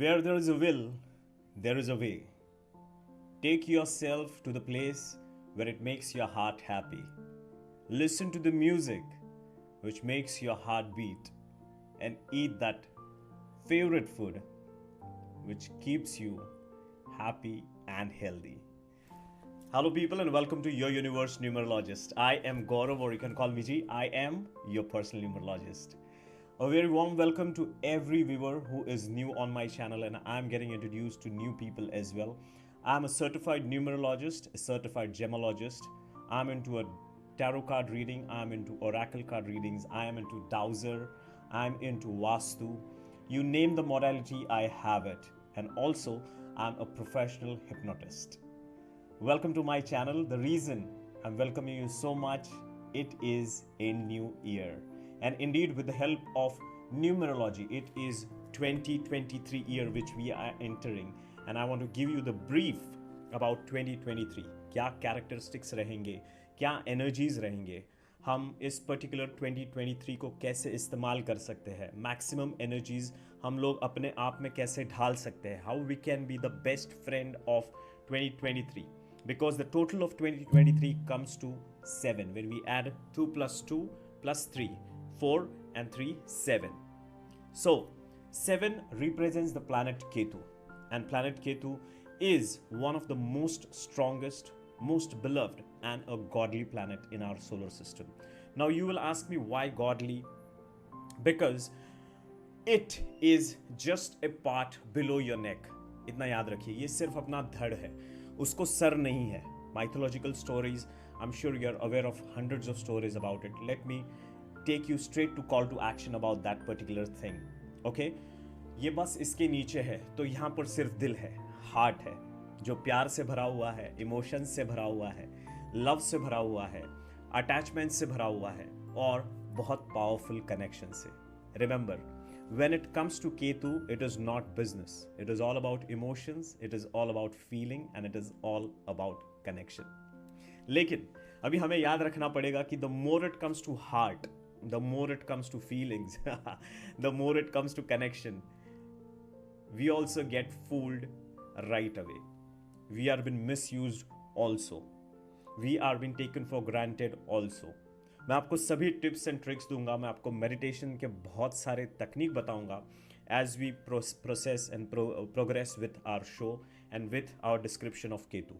Where there is a will, there is a way. Take yourself to the place where it makes your heart happy. Listen to the music which makes your heart beat and eat that favorite food which keeps you happy and healthy. Hello, people, and welcome to Your Universe Numerologist. I am Gaurav, or you can call me G. I am your personal numerologist. A very warm welcome to every viewer who is new on my channel, and I'm getting introduced to new people as well. I'm a certified numerologist, a certified gemologist. I'm into a tarot card reading, I'm into oracle card readings, I am into dowser, I'm into vastu. You name the modality, I have it. And also, I'm a professional hypnotist. Welcome to my channel. The reason I'm welcoming you so much, it is a new year. And indeed, with the help of numerology, it is 2023 year which we are entering. And I want to give you the brief about 2023. क्या characteristics रहेंगे, क्या energies रहेंगे, हम इस particular 2023 को कैसे इस्तेमाल कर सकते हैं, मैक्सिमम एनर्जीज हम लोग अपने आप में कैसे ढाल सकते हैं, how we can be the best friend of 2023, because the total of 2023 comes to 7 when we add 2 plus 2 plus 3, 4 and 3, 7. So 7 represents the planet Ketu, and planet Ketu is one of the most strongest, most beloved and a godly planet in our solar system. Now you will ask me why godly? Because it is just a part below your neck. इतना याद रखिए, ये सिर्फ अपना धड़ है, उसको sir नहीं है. Mythological stories, I'm sure you're aware of hundreds of stories about it. Let me take you straight to call to action about that particular thing. Okay? ये बस इसके नीचे है, तो यहाँ पर सिर्फ दिल है, हार्ट है, जो प्यार से भरा हुआ है, इमोशंस से भरा हुआ है, लव से भरा हुआ है, अटैचमेंट से भरा हुआ है और बहुत पावरफुल कनेक्शन से. Remember, when it comes to Ketu, it is not business. It is all about emotions, it is all about feeling, and it is all about connection. लेकिन अभी हमें याद रखना पड़ेगा कि the more it comes to heart, the more it comes to feelings, the more it comes to connection, we also get fooled right away. We are being misused also. We are being taken for granted also. मैं आपको सभी tips and tricks दूंगा, मैं आपको meditation के बहुत सारे तकनीक बताऊंगा as we process and progress with our show and with our description of Ketu.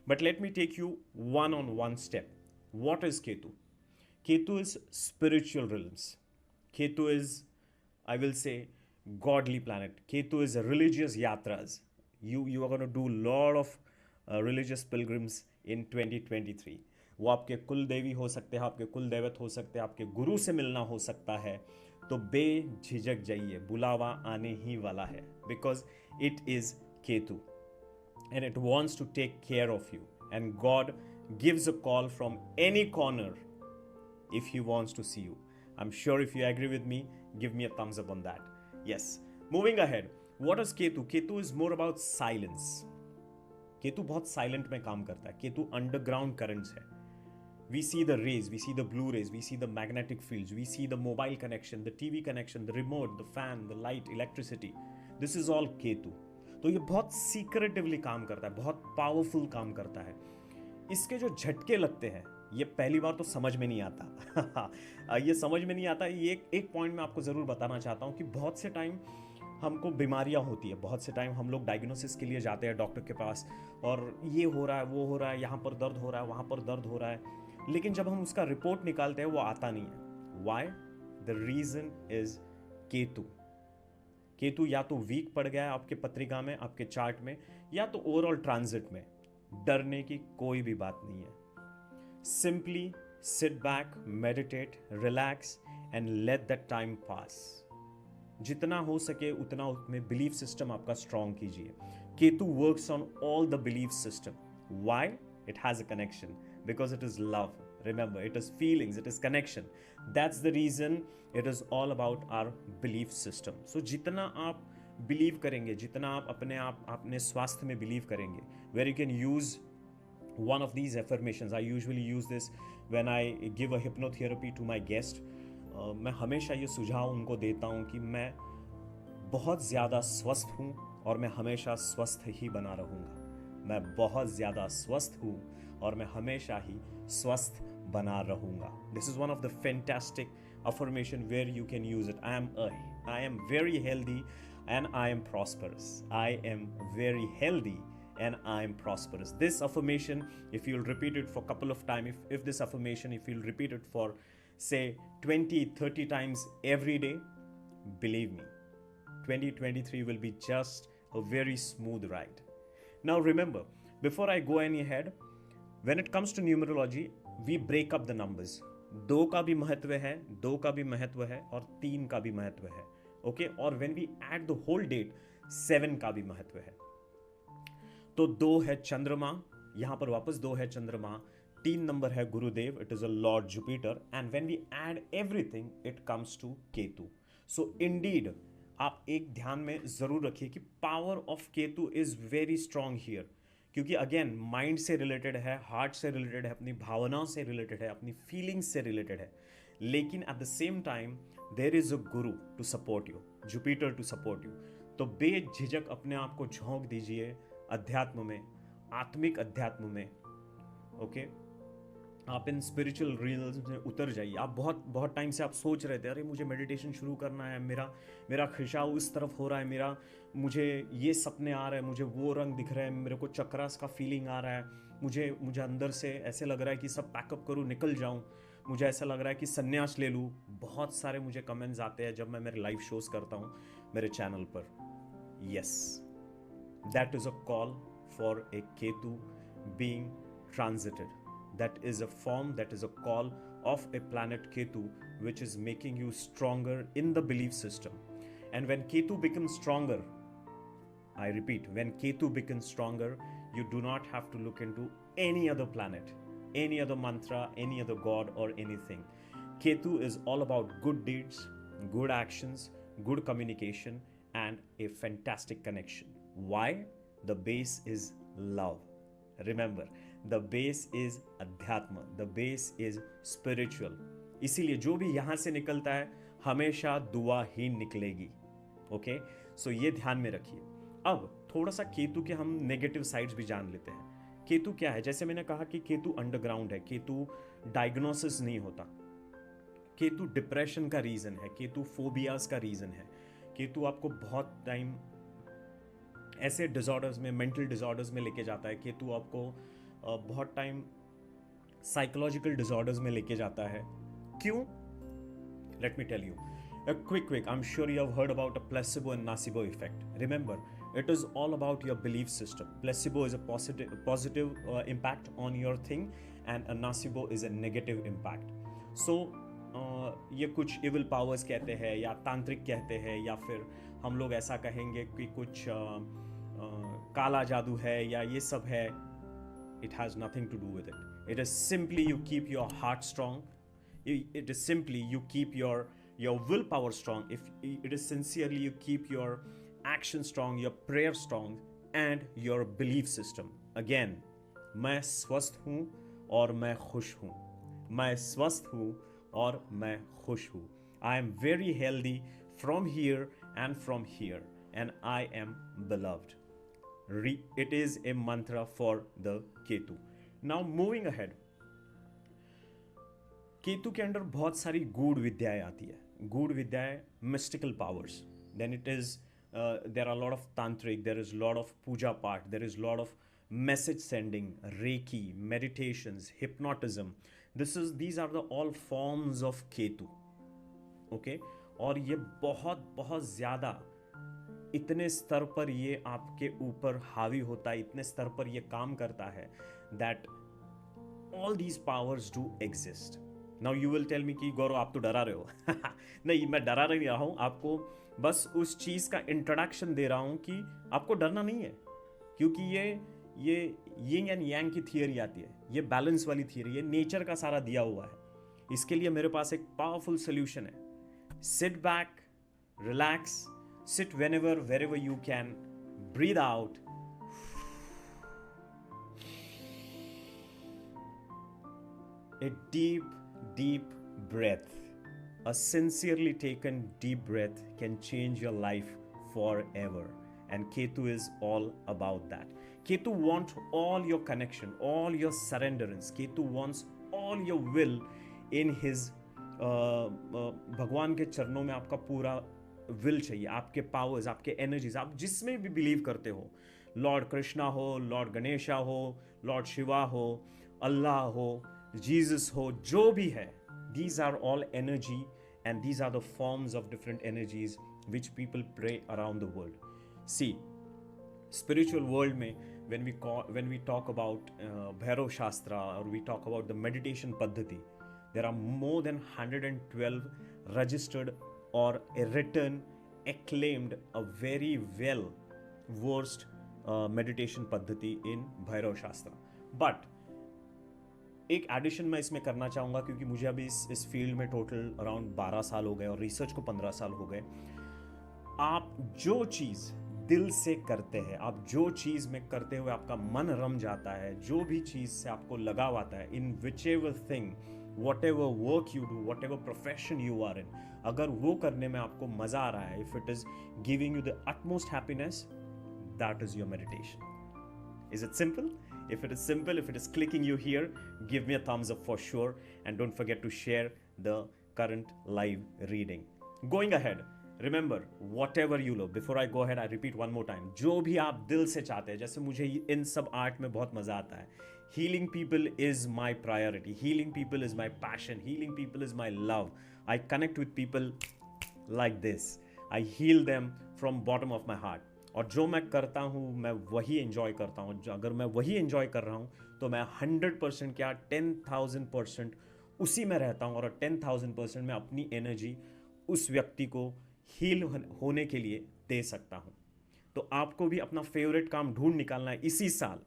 But let me take you one on one step. What is Ketu? Ketu is spiritual realms. Ketu is, I will say, godly planet. Ketu is religious yatras. You are going to do a lot of religious pilgrims in 2023. वो आपके कुल देवी हो सकते हैं, आपके कुल देवत हो सकते हैं, आपके गुरु से मिलना हो सकता है. तो बेझिझक जाइए, बुलावा आने ही वाला है, because it is Ketu and it wants to take care of you, and God gives a call from any corner if he wants to see you. I'm sure if you agree with me, give me a thumbs up on that. Yes. Moving ahead, what is Ketu? Ketu is more about silence. Ketu बहुत silent में काम करता है. Ketu underground currents है. We see the rays, we see the blue rays, we see the magnetic fields, we see the mobile connection, the TV connection, the remote, the fan, the light, electricity. This is all Ketu. तो ये बहुत secretively काम करता है, बहुत powerful काम करता है. इसके जो झटके लगते हैं, ये पहली बार तो समझ में नहीं आता. ये समझ में नहीं आता. ये एक पॉइंट मैं आपको ज़रूर बताना चाहता हूँ कि बहुत से टाइम हमको बीमारियाँ होती है, बहुत से टाइम हम लोग डायग्नोसिस के लिए जाते हैं डॉक्टर के पास, और ये हो रहा है, वो हो रहा है, यहाँ पर दर्द हो रहा है, वहाँ पर दर्द हो रहा है, लेकिन जब हम उसका रिपोर्ट निकालते हैं वो आता नहीं है. Why? The reason is Ketu. Ketu या तो वीक पड़ गया है आपके पत्रिका में, आपके चार्ट में, या तो ओवरऑल ट्रांजिट में. डरने की कोई भी बात नहीं है. Simply sit back, meditate, relax and let that time pass. जितना हो सके उतना उसमें बिलीफ सिस्टम आपका स्ट्रॉन्ग कीजिए. Ketu works on all the belief system. Why? It has a connection, because it is love. Remember, it is feelings, it is connection. That's the reason it is all about our belief system. So जितना आप believe करेंगे, जितना आप अपने स्वास्थ्य में believe करेंगे, where you can use one of these affirmations. I usually use this when I give a hypnotherapy to my guest. मैं हमेशा ये सुझाव उनको देता हूँ कि मैं बहुत ज़्यादा स्वस्थ हूँ और मैं हमेशा स्वस्थ ही बना रहूँगा। मैं बहुत ज़्यादा स्वस्थ हूँ और मैं हमेशा ही स्वस्थ बना रहूँगा। This is one of the fantastic affirmation where you can use it. I am very healthy and I am prosperous. I am very healthy and I am prosperous. This affirmation, if you'll repeat it for a couple of times, if this affirmation, if you'll repeat it for say 20, 30 times every day, believe me, 2023 will be just a very smooth ride. Now remember, before I go any ahead, when it comes to numerology, we break up the numbers. 2 का भी महत्व है, 2 का भी महत्व है और 3 का भी महत्व है, ओके। और when we add the whole date, 7 का भी महत्व है। तो 2 है चंद्रमा, यहां पर वापस 2 है चंद्रमा, 3 नंबर है Gurudev, it is a lord Jupiter, and when we add everything it comes to Ketu. So indeed आप एक ध्यान में जरूर रखिए कि power of Ketu is very strong here, क्योंकि अगेन माइंड से रिलेटेड है, हार्ट से रिलेटेड है, अपनी भावनाओं से रिलेटेड है, अपनी फीलिंग्स से रिलेटेड है, लेकिन at the same time there is a guru to support you, Jupiter to support you. तो बेझिझक अपने आप को झोंक दीजिए अध्यात्म में, आत्मिक अध्यात्म में, ओके। आप इन स्पिरिचुअल रील्स में उतर जाइए। आप बहुत टाइम से आप सोच रहे थे, अरे मुझे मेडिटेशन शुरू करना है, मेरा खिंचाव इस तरफ हो रहा है, मुझे ये सपने आ रहे हैं, मुझे वो रंग दिख रहे हैं, मेरे को चक्रास का फीलिंग आ रहा है, मुझे अंदर से ऐसे लग रहा है कि सब पैकअप करूँ, निकल जाऊँ, मुझे ऐसा लग रहा है कि संन्यास ले लूँ। बहुत सारे मुझे कमेंट्स आते हैं जब मैं मेरे लाइव शोज करता हूँ मेरे चैनल पर। Yes, that is a call for a Ketu being transited. That is a form, that is a call of a planet Ketu, which is making you stronger in the belief system. And when Ketu becomes stronger, I repeat, when Ketu becomes stronger, you do not have to look into any other planet, any other mantra, any other god or anything. Ketu is all about good deeds, good actions, good communication, and a fantastic connection. Why? The base is love. Remember, the base is अध्यात्म, the base is spiritual. इसीलिए जो भी यहां से निकलता है हमेशा दुआ ही निकलेगी, ओके। सो ये ध्यान में रखिए। अब थोड़ा सा केतु के हम नेगेटिव साइड्स भी जान लेते हैं। केतु क्या है? जैसे मैंने कहा कि केतु अंडरग्राउंड है, केतु डायग्नोसिस नहीं होता, केतु डिप्रेशन का रीजन है, केतु फोबियाज का रीजन है, केतु आपको बहुत टाइम ऐसे डिसऑर्डर्स में, मेंटल डिसऑर्डर्स में लेके जाता है, केतु आपको बहुत टाइम साइकोलॉजिकल डिसऑर्डर्स में लेके जाता है। क्यों? Let me tell you quick I am sure you have heard about a placebo and nocebo effect. Remember, it is all about your belief system. Placebo is a positive impact on your thing and a nocebo is a negative impact. So ये कुछ evil powers कहते हैं या तांत्रिक कहते हैं, या फिर हम लोग ऐसा कहेंगे कि कुछ काला जादू है या ये सब है। It has nothing to do with it. It is simply you keep your heart strong. It is simply you keep your willpower strong. If it is sincerely you keep your action strong, your prayer strong, and your belief system. Again, मैं स्वस्थ हूँ और मैं खुश हूँ। मैं स्वस्थ हूँ और मैं खुश हूँ। I am very healthy from here and from here, and I am beloved. It is a mantra for the Ketu. Now moving ahead, Ketu के अंदर बहुत सारी गूढ़ विद्याएं आती है, गूढ़ विद्याएं, mystical powers. Then it is there are a lot of tantric, there is a lot of puja part, there is a lot of message sending, reiki, meditations, hypnotism. These are the all forms of Ketu. Okay? और ये बहुत बहुत ज़्यादा इतने स्तर पर ये आपके ऊपर हावी होता है, इतने स्तर पर ये काम करता है, that all these powers do exist. Now you will tell me कि गौरव आप तो डरा रहे हो। नहीं, मैं डरा नहीं रहा हूँ, आपको बस उस चीज़ का इंट्रोडक्शन दे रहा हूँ कि आपको डरना नहीं है, क्योंकि ये यिंग एंड यांग की थियरी आती है, ये बैलेंस वाली थियरी है, नेचर का सारा दिया हुआ है। इसके लिए मेरे पास एक पावरफुल सोल्यूशन है। Sit back, relax, sit wherever you can, breathe out, a deep breath. A sincerely taken deep breath can change your life forever. And Ketu is all about that. Ketu wants all your connection, all your surrenderance. Ketu wants all your will in his भगवान के चरणों में आपका पूरा will चाहिए, आपके powers, आपके energies, आप जिसमें भी बिलीव करते हो, लॉर्ड कृष्णा हो, लॉर्ड गणेशा हो, लॉर्ड शिवा हो, अल्लाह हो, जीसस हो, जो भी है, these are all energy and these are the forms of different energies which people pray around the world. See, spiritual world में when we talk about Bhairav Shastra or we talk about the meditation paddhati, there are more than 112 registered or written, acclaimed, a very well versed meditation paddhati in Bhairav Shastra. But एक addition मैं इसमें करना चाहूँगा, क्योंकि मुझे अभी इस field में टोटल अराउंड 12 साल हो गए और रिसर्च को 15 साल हो गए. आप जो चीज़ दिल से करते हैं, आप जो चीज़ में करते हुए आपका मन रम जाता है, जो भी चीज़ से आपको लगाव आता है, in whichever thing, whatever work you do, whatever profession you are in, अगर वो करने में आपको मज़ा आ रहा है, if it is giving you the utmost happiness, that is your meditation. Is it simple? If it is simple, if it is clicking you here, give me a thumbs up for sure, and don't forget to share the current live reading. Going ahead, remember, whatever you love, before I go ahead, I repeat one more time, जो भी आप दिल से चाहते हैं, जैसे मुझे इन सब आर्ट में बहुत मज़ा आता है. Healing people is my priority. Healing people is my passion. Healing people is my love. I connect with people like this. I heal them from bottom of my heart. और जो मैं करता हूँ मैं वही एंजॉय करता हूँ. अगर मैं वही एंजॉय कर रहा हूँ तो मैं 100% क्या 10,000% उसी में रहता हूँ, और 10,000% मैं अपनी एनर्जी उस व्यक्ति को हील होने के लिए दे सकता हूँ. तो आपको भी अपना फेवरेट काम ढूंढ निकालना है इसी साल,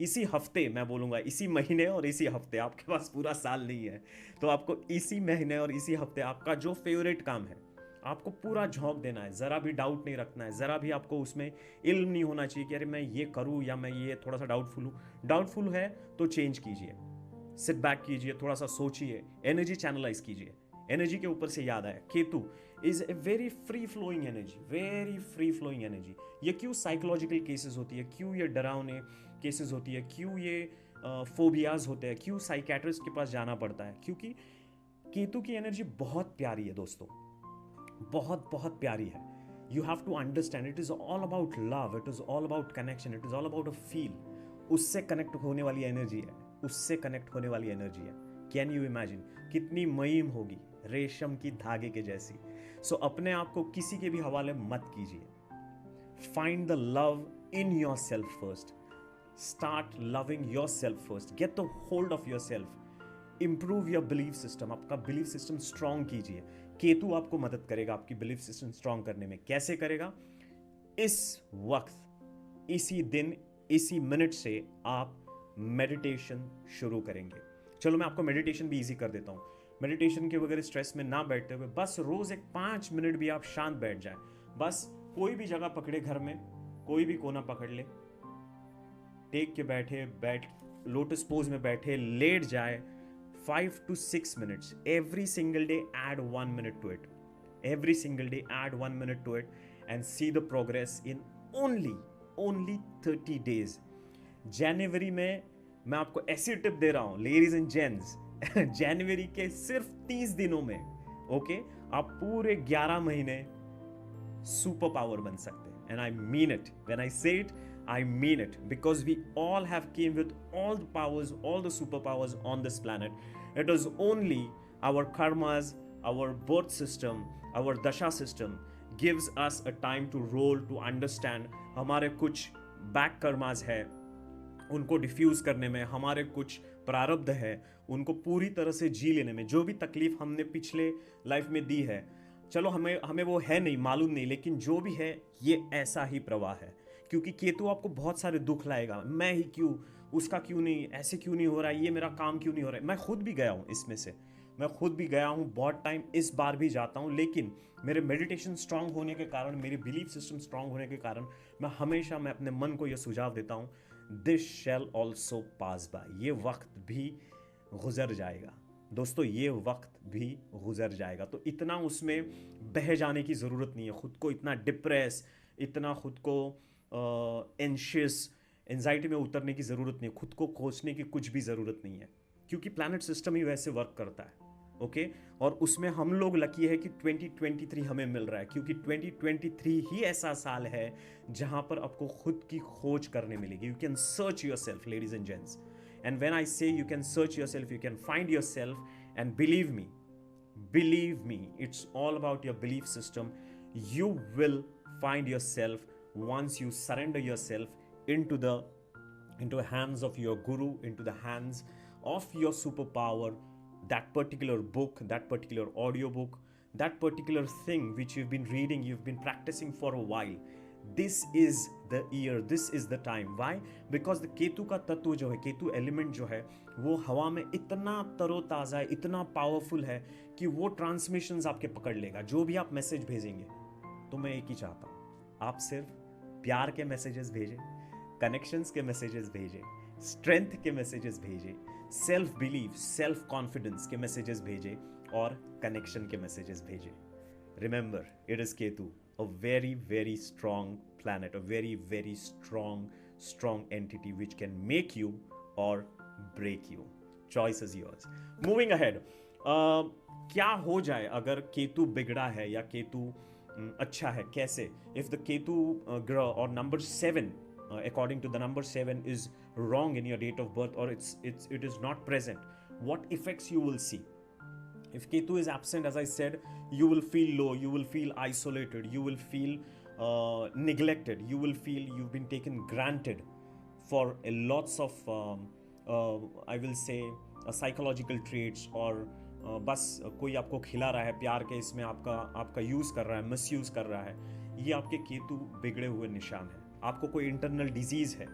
इसी हफ्ते, मैं बोलूँगा इसी महीने और इसी हफ्ते. आपके पास पूरा साल नहीं है, तो आपको इसी महीने और इसी हफ्ते आपका जो फेवरेट काम है आपको पूरा झोंक देना है. ज़रा भी डाउट नहीं रखना है, ज़रा भी आपको उसमें इल्म नहीं होना चाहिए कि अरे मैं ये करूँ या मैं ये थोड़ा सा डाउटफुल हूँ. डाउटफुल है तो चेंज कीजिए, सिट बैक कीजिए, थोड़ा सा सोचिए, एनर्जी चैनलाइज कीजिए. एनर्जी के ऊपर से याद आया, Ketu is a very free flowing energy. ये क्यों साइकोलॉजिकल केसेस होती है, क्यों ये डरावने केसेस होती है, क्यों ये फोबियाज होते हैं, क्यों साइकेट्रिस्ट के पास जाना पड़ता है? क्योंकि केतु की एनर्जी बहुत प्यारी है दोस्तों, बहुत बहुत प्यारी है. You have to understand, it is all about love, it is all about connection, it is all about a feel. उससे कनेक्ट होने वाली एनर्जी है, कैन यू इमेजिन कितनी महीम होगी, रेशम की धागे के जैसी. सो अपने आप को किसी के भी हवाले मत कीजिए. Find the love in your self first. Start loving your self first. Get the hold of your self. Improve your belief system. आपका बिलीफ सिस्टम स्ट्रांग कीजिए. केतु आपको मदद करेगा आपकी बिलीफ सिस्टम स्ट्रांग करने में. कैसे करेगा? इस वक्त, इसी दिन, इसी मिनट से आप मेडिटेशन शुरू करेंगे. चलो मैं आपको मेडिटेशन भी इजी कर देता हूं. मेडिटेशन के बगैर स्ट्रेस में ना बैठते हुए बस रोज एक 5 मिनट भी आप शांत बैठ जाएं. बस कोई भी जगह पकड़े, घर में कोई भी कोना पकड़ ले, टेक के बैठ लोटस पोज में बैठे, लेट जाए. 5 to 6 minutes every single day, add 1 minute to it. Every single day add 1 minute to it and see the progress in only 30 days. जनवरी में मैं आपको ऐसी टिप दे रहा हूं लेडीज एंड जेंट्स, जनवरी के सिर्फ 30 दिनों में, ओके, आप पूरे 11 महीने सुपर पावर बन सकते हैं. And I mean it. When I से it, I mean it, because we all have came with all the powers, all the superpowers on this planet. It is only our karmas, our birth system, our dasha system gives us a time to roll, to understand. हमारे कुछ back karmas है, उनको diffuse करने में, हमारे कुछ प्रारब्ध है, उनको पूरी तरह से जी लेने में. जो भी तकलीफ हमने पिछले लाइफ में दी है, चलो हमें वो है नहीं, मालूम नहीं, लेकिन जो भी है ये ऐसा ही प्रवाह है. क्योंकि केतु आपको बहुत सारे दुख लाएगा. मैं ही क्यों, उसका क्यों नहीं, ऐसे क्यों नहीं हो रहा है, ये मेरा काम क्यों नहीं हो रहा है. मैं खुद भी गया हूँ इसमें से, मैं खुद भी गया हूँ बहुत टाइम, इस बार भी जाता हूँ. लेकिन मेरे मेडिटेशन स्ट्रांग होने के कारण, मेरी बिलीफ सिस्टम स्ट्रांग होने के कारण मैं हमेशा अपने मन को यह सुझाव देता हूँ, this shall also pass by. ये वक्त भी गुजर जाएगा, दोस्तों ये वक्त भी गुजर जाएगा, तो इतना उसमें बह जाने की ज़रूरत नहीं है, खुद को इतना डिप्रेस, इतना खुद को एंशियस, एंजाइटी में उतरने की ज़रूरत नहीं है, खुद को कोसने की कुछ भी ज़रूरत नहीं है, क्योंकि प्लैनेट सिस्टम ही वैसे वर्क करता है। ओके और उसमें हम लोग लकी है कि 2023 हमें मिल रहा है, क्योंकि 2023 ही ऐसा साल है जहां पर आपको खुद की खोज करने मिलेगी। You can search yourself ladies and gents, and when I say you can search yourself, you can find yourself, and believe me, it's all about your belief system. You will find yourself once you surrender yourself into the hands of your guru, into the hands of your superpower, that particular book, that particular audio book, that particular thing which you've been reading, you've been practicing for a while. This is the year, this is the time. Why? Because the Ketu का तत्व जो है, Ketu element जो है, वो हवा में इतना तरोताज़ा है, इतना पावरफुल है कि वो ट्रांसमिशंस आपके पकड़ लेगा। जो भी आप मैसेज भेजेंगे, तो मैं एक ही चाहता हूँ, आप सिर्फ प्यार के मैसेजेस भेजें, कनेक्शंस के मैसेजेस भेजें, स्ट्रेंथ के मैसेजेस भेजें, सेल्फ बिलीफ, सेल्फ कॉन्फिडेंस के मैसेजेस भेजें और कनेक्शन के मैसेजेस भेजें। Remember, it is Ketu, a very, very strong planet, a very, very strong entity which can make you or break you. Choice is yours. Moving ahead, क्या हो जाए अगर केतु बिगड़ा है या केतु अच्छा है, कैसे? If the Ketu ग्रह or number 7, according to the number 7 is wrong in your date of birth, or it is not present, what effects you will see? If Ketu is absent, as I said, you will feel low, you will feel isolated, you will feel neglected, you will feel you've been taken granted for a lots of I will say psychological traits, और बस कोई आपको खिला रहा है प्यार के, इसमें आपका यूज़ कर रहा है, मिसयूज़ कर रहा है। ये आपके केतु बिगड़े हुए निशान है। आपको कोई इंटरनल डिजीज़ है,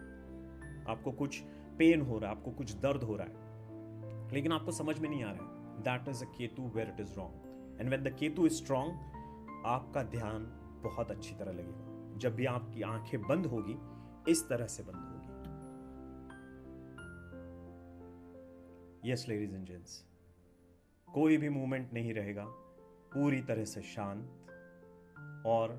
आपको कुछ पेन हो रहा है, आपको कुछ दर्द हो रहा है, लेकिन आपको समझ में नहीं आ रहा है। That is a Ketu where it is wrong. And when the Ketu is strong, आपका ध्यान बहुत अच्छी तरह लगेगा। जब भी आपकी आंखें बंद होगी, इस तरह से बंद होगी। Yes, ladies and gents, कोई भी मूवमेंट नहीं रहेगा, पूरी तरह से शांत और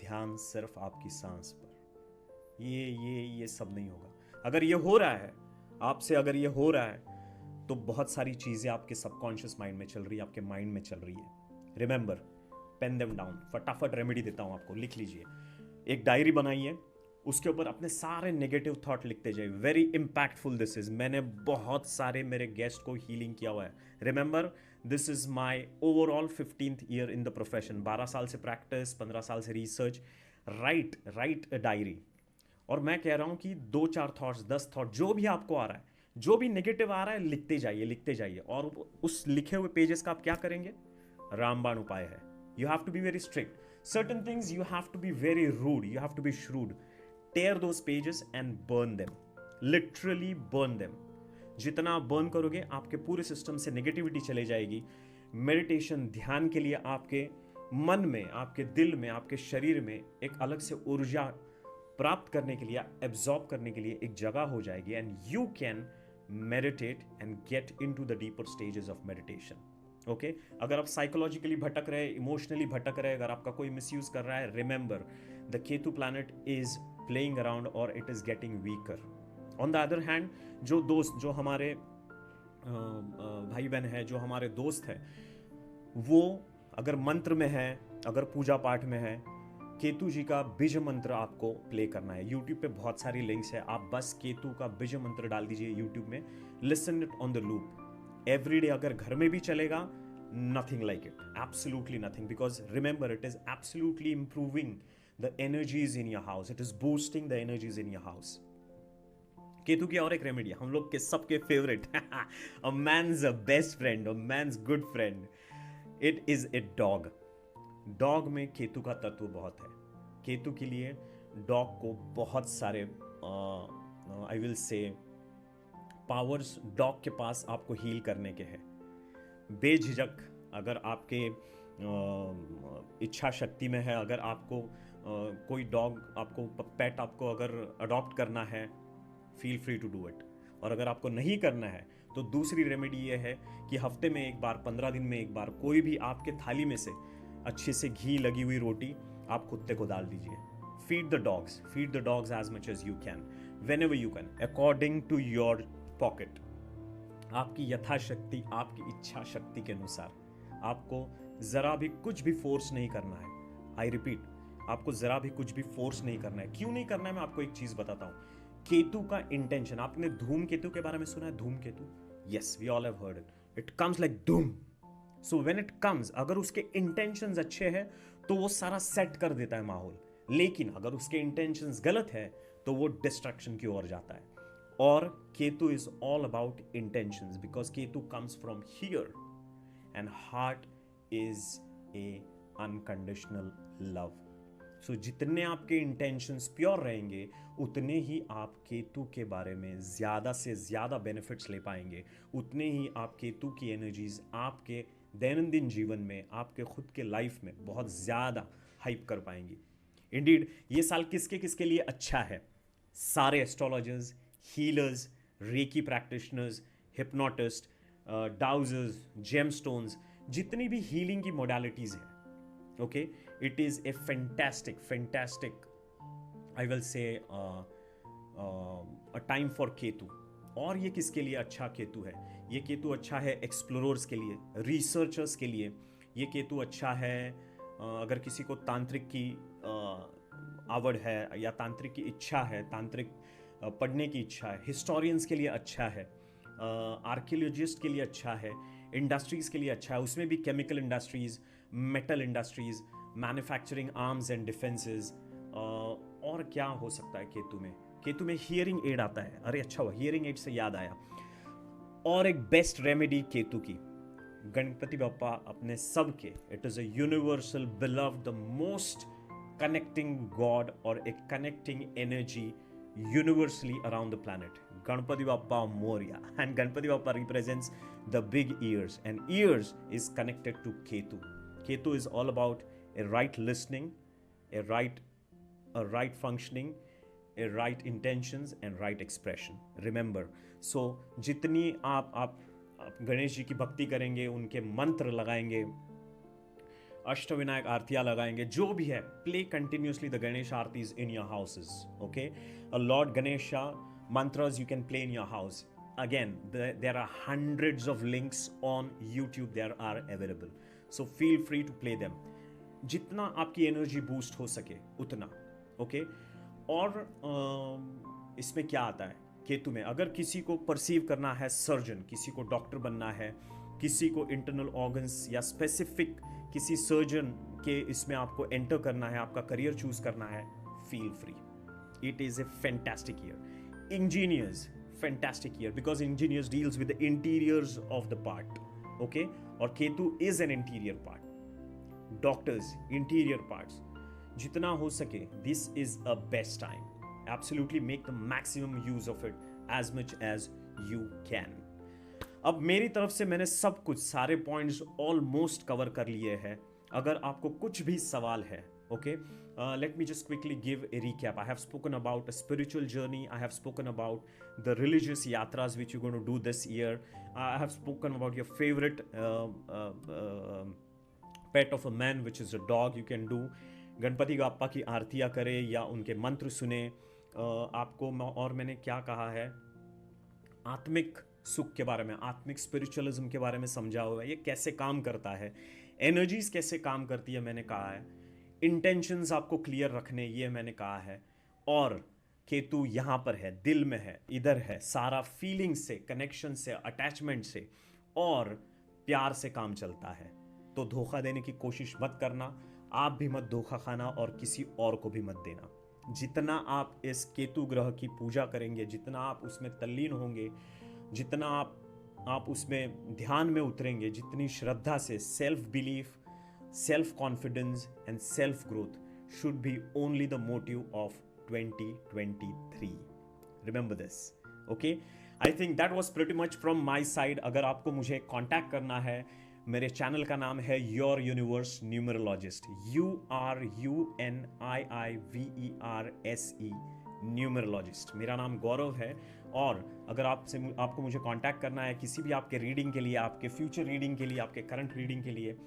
ध्यान सिर्फ आपकी सांस पर। ये सब नहीं होगा। अगर ये हो रहा है आपसे, अगर ये हो रहा है, तो बहुत सारी चीज़ें आपके सबकॉन्शियस माइंड में चल रही है, आपके माइंड में चल रही है। Remember, pen them down. फटाफट रेमेडी देता हूँ आपको, लिख लीजिए। एक डायरी बनाइए, उसके ऊपर अपने सारे नेगेटिव थॉट लिखते जाइए। Very impactful this is. मैंने बहुत सारे मेरे गेस्ट को हीलिंग किया हुआ है। Remember, this is my overall 15th year in the profession. 12 साल से प्रैक्टिस, 15 साल से रिसर्च। Right a diary. और मैं कह रहा हूँ कि 2-4 थॉट्स, 10 थॉट, जो भी आपको आ रहा है, जो भी नेगेटिव आ रहा है, लिखते जाइए। और उस लिखे हुए पेजेस का आप क्या करेंगे? रामबाण उपाय है। You have to be very strict. Certain things you have to be very rude, you have to be shrewd. Tear those pages and burn them. Literally burn them. जितना आप बर्न करोगे, आपके पूरे सिस्टम से नेगेटिविटी चले जाएगी। Meditation, ध्यान के लिए आपके मन में, आपके दिल में, आपके शरीर में एक अलग से ऊर्जा प्राप्त करने के लिए, एब्जॉर्ब करने के लिए एक जगह हो जाएगी, and you can meditate and get into the deeper stages of meditation. Okay, अगर आप साइकोलॉजिकली भटक रहे, इमोशनली भटक रहे, अगर आपका कोई मिसयूज कर रहा है, remember, the Ketu planet is playing around और it is getting weaker. On the other hand, जो दोस्त, जो हमारे भाई बहन है, जो हमारे दोस्त है, वो अगर मंत्र में है, अगर पूजा पाठ में है, केतु जी का बीज मंत्र आपको प्ले करना है। यूट्यूब पे बहुत सारी लिंक्स है, आप बस केतु का बीज मंत्र डाल दीजिए यूट्यूब में, listen it on the loop every day. अगर घर में भी चलेगा, nothing like it, absolutely nothing, because remember, it is absolutely improving the energies in your house, it is boosting the energies in your house. Ketu की और एक remedy, हम लोग के सबके favourite, a man's best friend, a man's good friend, it is a dog. Dog में केतु का तत्व बहुत है। केतु के लिए डॉग को बहुत सारे I will say powers dog के पास आपको हील करने के हैं। बेझिझक, अगर आपके इच्छा शक्ति में है, अगर आपको कोई डॉग, आपको पेट आपको अगर अडॉप्ट करना है, feel free to do it. और अगर आपको नहीं करना है, तो दूसरी रेमेडी ये है कि हफ्ते में एक बार, 15 दिन में एक बार, कोई भी आपके थाली में से अच्छे से घी लगी हुई रोटी आप कुत्ते को डाल दीजिए. Feed the dogs as much as you can, whenever you can, according to your pocket. आपकी यथाशक्ति, आपकी इच्छा शक्ति के अनुसार आपको जरा भी कुछ भी फोर्स नहीं करना है. आई रिपीट, आपको जरा भी कुछ भी फोर्स नहीं करना है. क्यों नहीं करना है, मैं आपको एक चीज बताता हूं. केतु का इंटेंशन, आपने धूमकेतु के बारे में सुना है? धूमकेतु, yes, we all have heard it. It comes like dhoom. So when it comes, अगर उसके इंटेंशंस अच्छे हैं तो वो सारा सेट कर देता है माहौल. लेकिन अगर उसके इंटेंशंस गलत है तो वो डिस्ट्रक्शन की ओर जाता है. और Ketu is all about intentions, because Ketu comes from here and heart is a unconditional love. So जितने आपके इंटेंशंस प्योर रहेंगे उतने ही आप केतु के बारे में ज़्यादा से ज़्यादा बेनिफिट्स ले पाएंगे. उतने ही आप केतु की एनर्जीज आपके दैनंदिन जीवन में, आपके खुद के लाइफ में बहुत ज़्यादा हाइप कर पाएंगी. इंडीड ये साल किसके किसके लिए अच्छा है? सारे astrologers, healers, reiki practitioners, hypnotist, dowsers, gemstones, जितनी भी हीलिंग की मोडालिटीज़ हैं, okay, it is a fantastic I will say a time for Ketu. और ये किसके लिए अच्छा केतु है? ये केतु अच्छा है एक्सप्लोरर्स के लिए, रिसर्चर्स के लिए. ये केतु अच्छा है अगर किसी को तांत्रिक की आवड़ है या तांत्रिक की इच्छा है, तांत्रिक पढ़ने की इच्छा है. हिस्टोरियंस के लिए अच्छा है, आर्कियोलॉजिस्ट के लिए अच्छा है, इंडस्ट्रीज़ के लिए अच्छा है. उसमें भी chemical industries, metal industries, manufacturing, arms and defences. और क्या हो सकता है केतु में? केतु में हियरिंग एड आता है. अरे अच्छा हुआ, हियरिंग एड से याद आया. और एक बेस्ट रेमेडी केतु की, गणपति बप्पा अपने सब के, it is a universal beloved, the most connecting god और a connecting energy universally around the planet. Ganpati Bappa Moria, and Ganpati Bappa represents the big ears, and ears is connected to Ketu. Ketu is all about a right listening, a right functioning, a right intentions and right expression. Remember, so जितनी आप गणेश जी की भक्ति करेंगे, उनके मंत्र लगाएंगे, अष्टविनायक आरतियां लगाएंगे, जो भी है, play continuously the Ganesh Aarti's in your houses. Okay, a Lord Ganesha mantras you can play in your house. Again, there are hundreds of links on YouTube, there are available, so feel free to play them. जितना आपकी energy boost हो सके उतना. Okay, और इसमें क्या आता है केतु में? अगर किसी को परसीव करना है सर्जन, किसी को डॉक्टर बनना है, किसी को इंटरनल ऑर्गन्स या स्पेसिफिक किसी सर्जन के इसमें आपको एंटर करना है, आपका करियर चूज करना है, feel free. It is A fantastic year. Engineers, fantastic year, because engineers deals with the interiors of the part. Okay, और Ketu is an interior part. Doctors, interior parts. जितना हो सके, this is a best time. Absolutely make the maximum use of it as much as you can. अब मेरी तरफ से मैंने सब कुछ, सारे पॉइंट्स ऑलमोस्ट कवर कर लिए हैं. अगर आपको कुछ भी सवाल है, okay, let me just quickly give a recap. I have spoken about a spiritual journey. I have spoken about the religious yatras which you're going to do this year. I have spoken about your favorite pet of a man, which is a dog. You can do Ganpati Bappa की आरतियाँ करें या उनके मंत्र सुने. आपको और मैंने क्या कहा है, आत्मिक सुख के बारे में, आत्मिक स्पिरिचुअलिज्म के बारे में समझा हुआ है. ये कैसे काम करता है, एनर्जीज कैसे काम करती है, मैंने कहा है. इंटेंशंस आपको क्लियर रखने, ये मैंने कहा है. और केतु यहाँ पर है, दिल में है, इधर है, सारा फीलिंग से, कनेक्शन से, अटैचमेंट से और प्यार से काम चलता है. तो धोखा देने की कोशिश मत करना, आप भी मत धोखा खाना और किसी और को भी मत देना. जितना आप इस केतु ग्रह की पूजा करेंगे, जितना आप उसमें तल्लीन होंगे, जितना आप उसमें ध्यान में उतरेंगे, जितनी श्रद्धा से, self belief, self-confidence and self-growth should be only the motive of 2023. Remember this. Okay? I think that was pretty much from my side. अगर आपको मुझे कांटेक्ट करना है, मेरे चैनल का नाम है your universe numerologist. URUNIIVERSE numerologist. मेरा नाम गौरव है और अगर आपको मुझे कांटेक्ट करना है किसी भी आपके रीडिंग के लिए, आपके फ्यूचर रीडिंग के लिए, आपके करंट रीडिंग के लिए,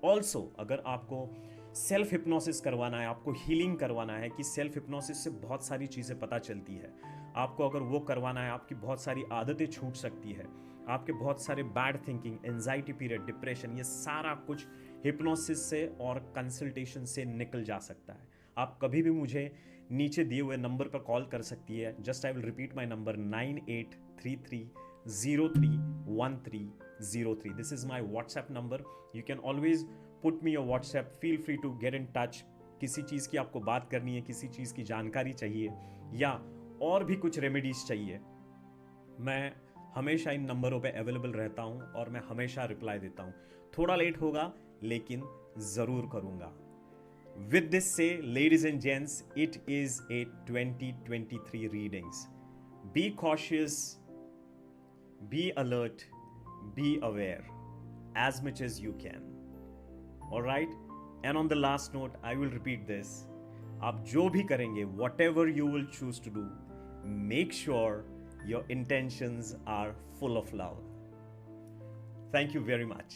ऑल्सो अगर आपको सेल्फ हिप्नोसिस करवाना है, आपको हीलिंग करवाना है कि सेल्फ हिप्नोसिस से बहुत सारी चीज़ें पता चलती है, आपको अगर वो करवाना है, आपकी बहुत सारी आदतें छूट सकती है, आपके बहुत सारे bad thinking, anxiety period, depression, ये सारा कुछ हिप्नोसिस से और कंसल्टेशन से निकल जा सकता है। आप कभी भी मुझे नीचे दिए हुए नंबर पर कॉल कर सकती है। Just I will repeat my number 9833031303। This is my WhatsApp number. You can always put me your WhatsApp, feel free to get in touch. किसी चीज़ की आपको बात करनी है, किसी चीज़ की जानकारी चाहिए या और भी कुछ रेमेडीज चाहिए, मैं हमेशा इन नंबरों पे अवेलेबल रहता हूँ और मैं हमेशा रिप्लाई देता हूँ। थोड़ा लेट होगा लेकिन ज़रूर करूँगा। With this say, ladies and gents, it is a 2023 readings. Be cautious, be alert, be aware as much as you can. Alright? And on the last note, I will repeat this. आप जो भी करेंगे, whatever you will choose to do, make sure your intentions are full of love. Thank you very much.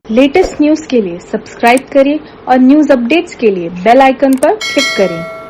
Latest news के लिए subscribe करें और news updates के लिए बेल आइकन पर क्लिक करें।